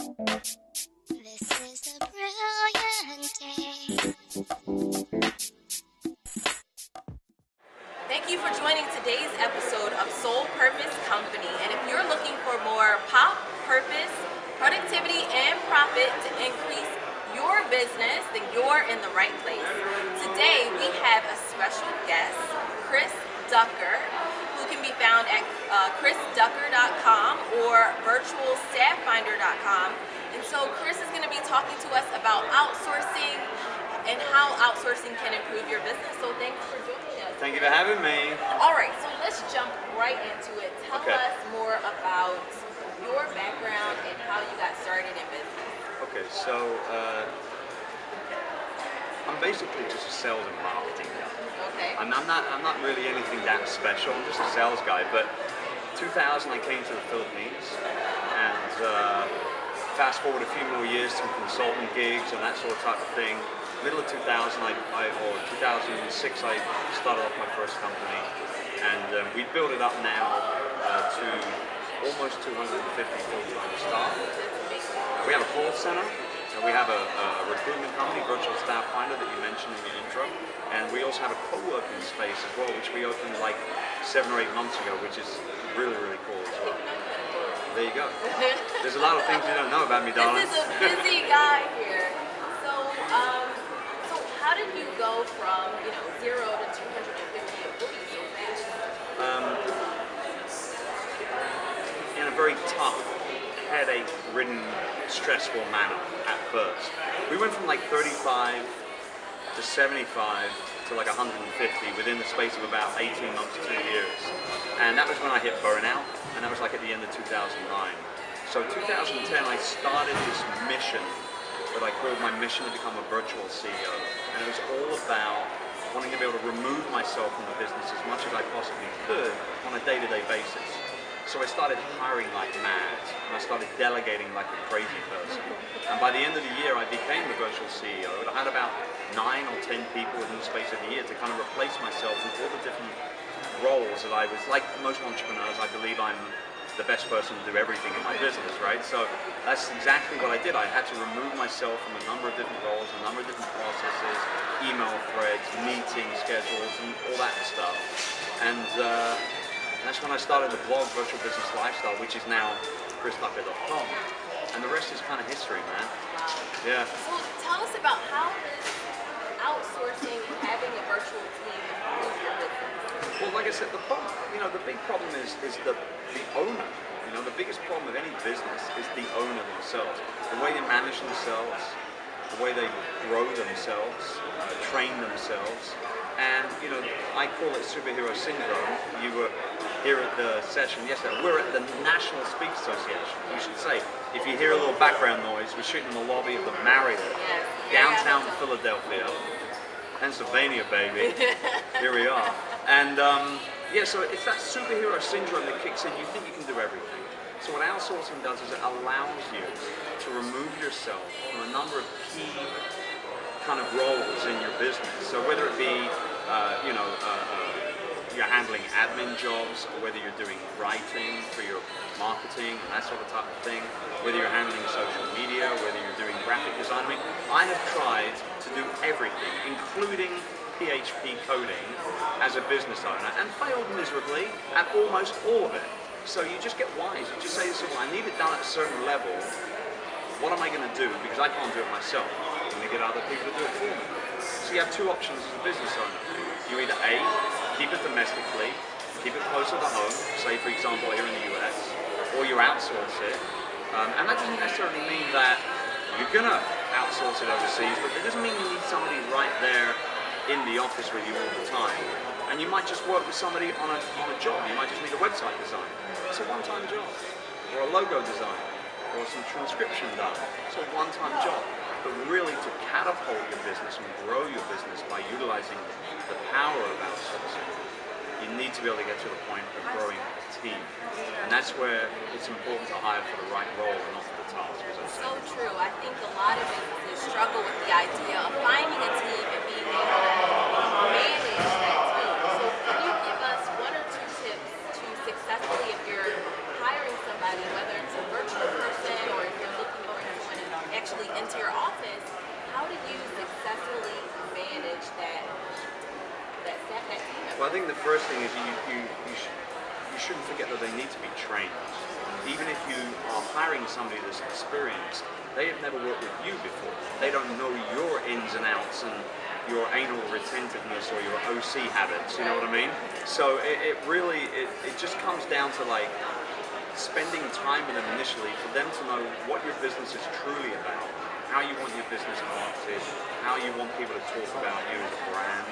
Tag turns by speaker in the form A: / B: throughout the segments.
A: This is a brilliant day.
B: Thank you for joining today's episode of Soul Purpose Company. And if you're looking for more pop, purpose, productivity, and profit to increase your business, then you're in the right place. Today, we have a special guest, Chris Ducker, who can be found at chrisducker.com or virtualstafffinder.com. And so Chris is going to be talking to us about outsourcing and how outsourcing can improve your business. So thanks for joining us.
C: Thank you for having me.
B: All right, so let's jump right into it. Tell
C: Okay.
B: us more about your background and how you got started in business.
C: Okay, so I'm basically just a sales and marketing guy.
B: Okay.
C: I'm not really anything that special. I'm just a sales guy. But 2000, I came to the Philippines, and fast forward a few more years, some consulting gigs and that sort of type of thing. Middle of 2000, or 2006, I started off my first company, and we built it up now to almost 250 full-time staff. We have a call center, and we have a recruitment company, Virtual Staff Finder, that you mentioned in the intro, and we also have a co-working space as well, which we opened like 7 or 8 months ago, which is really, really cool as well. There you go. There's a lot of things you don't know about me, darling.
B: This is a busy guy here. So, so how did you go from 0 to 250 employees so fast?
C: In a very tough, headache-ridden, stressful manner at first. We went from like 35 to 75 to like 150 within the space of about 18 months to 2 years. And that was when I hit burnout, and that was like at the end of 2009. So 2010, I started this mission that I called my mission to become a virtual CEO. And it was all about wanting to be able to remove myself from the business as much as I possibly could on a day-to-day basis. So I started hiring like mad, and I started delegating like a crazy person. And by the end of the year, I became the virtual CEO. And I had about 9 or 10 people within the space of the year to kind of replace myself in all the different roles that I was. Like most entrepreneurs, I believe I'm the best person to do everything in my business, right? So that's exactly what I did. I had to remove myself from a number of different roles, a number of different processes, email threads, meeting schedules, and all that stuff. And that's when I started the blog Virtual Business Lifestyle, which is now chrisducker.com. And the rest is kind of history, man. Yeah.
B: So tell us about how does outsourcing and having a virtual team improve your business?
C: Well, like I said, the problem, the big problem is the owner. The biggest problem of any business is the owner themselves. The way they manage themselves, the way they grow themselves, train themselves. And, I call it superhero syndrome. You were here at the session yesterday. We're at the National Speak Association. You should say, if you hear a little background noise, we're shooting in the lobby of the Marriott, downtown Philadelphia, Pennsylvania, baby. Here we are. And, so it's that superhero syndrome that kicks in. You think you can do everything. So what outsourcing does is it allows you to remove yourself from a number of key kind of roles in your business. So whether it be, you're handling admin jobs, or whether you're doing writing for your marketing and that sort of type of thing, whether you're handling social media, whether you're doing graphic design. I mean, I have tried to do everything, including PHP coding as a business owner, and failed miserably at almost all of it. So you just get wise. You just say to someone, I need it done at a certain level. What am I going to do? Because I can't do it myself. I'm going to get other people to do it for me. So you have two options as a business owner. You either A, keep it domestically, keep it closer to home, say for example here in the US, or you outsource it. And that doesn't necessarily mean that you're going to outsource it overseas, but it doesn't mean you need somebody right there in the office with you all the time. And you might just work with somebody on a job. You might just need a website design. It's a one-time job. Or a logo design. Or some transcription done. It's a one-time job. But really to catapult your business and grow your business by utilizing the power of outsourcing, you need to be able to get to the point of growing a team. And that's where it's important to hire for the right role and not for the task.
B: So true. I think a lot of businesses struggle with the idea of finding a team and being able to manage that team. So can you give us 1 or 2 tips to successfully, if you're hiring somebody, whether it's a virtual person or if you're looking for into your office, how do you successfully manage that team member?
C: Well, I think the first thing is you shouldn't forget that they need to be trained. Even if you are hiring somebody that's experienced, they have never worked with you before. They don't know your ins and outs and your anal retentiveness or your OC habits, you know what I mean? So it really just comes down to like spending time with them initially for them to know what your business is truly about, how you want your business marketed, how you want people to talk about you as a brand,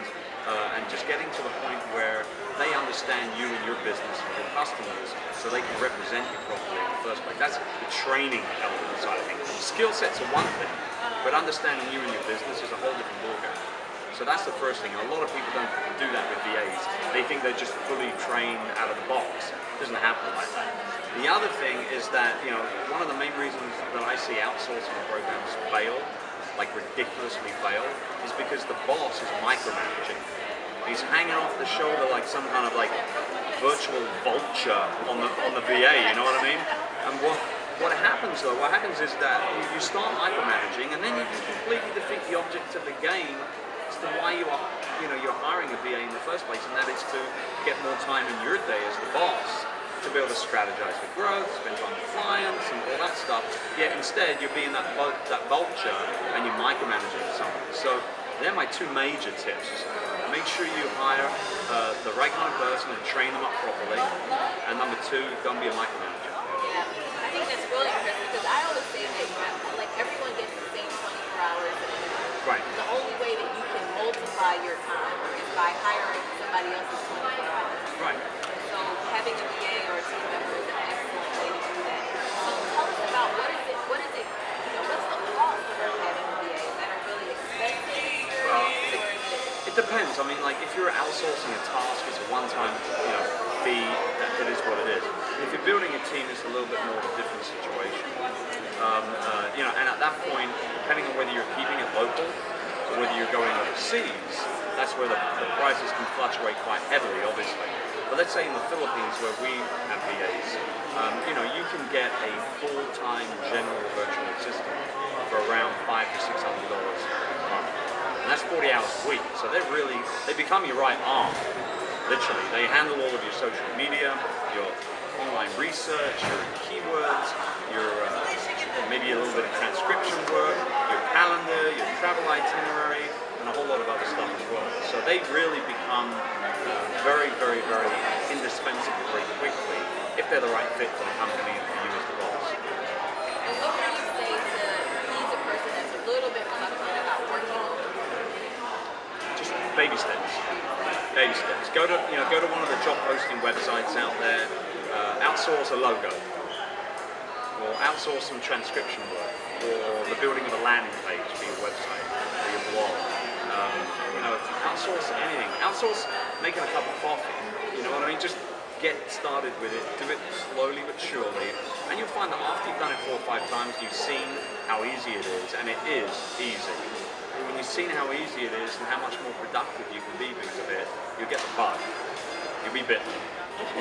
C: and just getting to the point where they understand you and your business and your customers so they can represent you properly in the first place. That's the training element side of things. Skill sets are one thing, but understanding you and your business is a whole different ballgame. So that's the first thing. And a lot of people don't do that with VAs. They think they're just fully trained out of the box. It doesn't happen like that. The other thing is that, you know, one of the main reasons that I see outsourcing programs fail, like ridiculously fail, is because the boss is micromanaging. He's hanging off the shoulder like some kind of like virtual vulture on the VA, you know what I mean? And what happens though, what happens is that you start micromanaging and then you completely defeat the object of the game as to why you're hiring a VA in the first place, and that is to get more time in your day as the boss to be able to strategize for growth, spend time with clients and all that stuff. Yet instead you're being that vulture and you're micromanaging someone. So they're my two major tips. Make sure you hire the right kind of person and train them up properly. And number two, don't be a micromanager.
B: Yeah, I think that's really impressive because I always say that like everyone gets the same 24 hours.
C: Right.
B: The only way that you can multiply your time is by hiring somebody else's 24 hours.
C: Right.
B: So having a VA or a team member is an excellent way to do that. So tell us about what is it, what's the cost of having a VA? Is that a really expensive?
C: Well, it depends. I mean, like if you're outsourcing a task, it's a one-time, fee. That is what it is. If you're building a team, it's a little bit more of a different situation. And at that point, depending on whether you're keeping it local or whether you're going overseas, that's where the prices can fluctuate quite heavily, obviously. But let's say in the Philippines, where we have VAs, you can get a full-time general virtual assistant for around $500 to $600 a month. And that's 40 hours a week. So they become your right arm, literally. They handle all of your social media, your online research, your keywords, your maybe a little bit of transcription work, your calendar, your travel itinerary, and a whole lot of other stuff as well. So they really become very, very, very indispensable very quickly if they're the right fit for the company and for you as the boss.
B: And what would you say to he's a person that's a little bit reluctant about working over?
C: Just baby steps. Baby steps. Go to one of the job posting websites out there. Outsource a logo, or outsource some transcription work, or the building of a landing page for your website or your blog. Outsource anything. Outsource making a cup of coffee. You know what I mean? Just get started with it. Do it slowly but surely, and you'll find that after you've done it 4 or 5 times, you've seen how easy it is, and it is easy. And when you've seen how easy it is and how much more productive you can be because of it, you'll get the bug. You'll be bitten.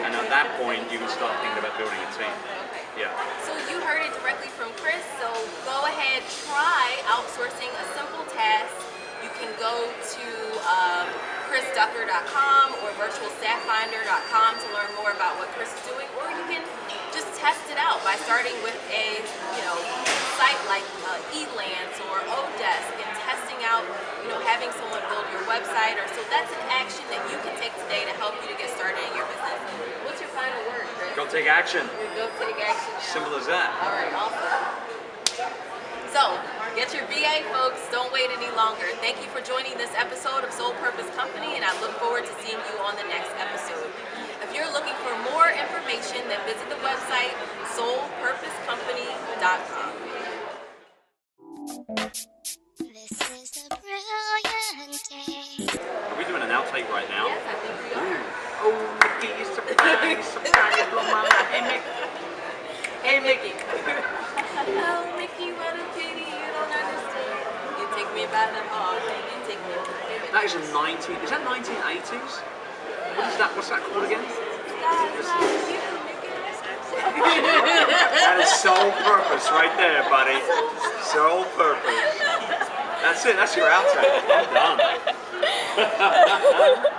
C: And at that point, you can start thinking about building a team.
B: Okay.
C: Yeah.
B: So you heard it directly from Chris, so go ahead, try outsourcing a simple task. You can go to chrisducker.com or virtualstafffinder.com to learn more about what Chris is doing, or you can just test it out by starting with a site like Elance or Odesk and testing out, having someone build your website. So that's an action that you can take today to help you to get started in your business. What's your final word, Chris?
C: Go take action.
B: Go take action now.
C: Simple as that.
B: All right, awesome. So, get your VA, folks. Don't wait any longer. Thank you for joining this episode of Soul Purpose Company, and I look forward to seeing you on the next episode. If you're looking for more information, then visit the website soulpurposecompany.com.
A: This is a brilliant day.
C: Are we doing an outtake right now?
B: Yes, I think we are.
C: Oh, Mickey, you surprise, blow my mind. Hey, Mickey.
B: Oh, Mickey, what a pity, you don't understand. You take me by the heart, you take me to heaven.
C: That is is that 1980s? What's that called again? That is Soul Purpose right there, buddy. Soul Purpose. That's it. That's your outro. I'm done.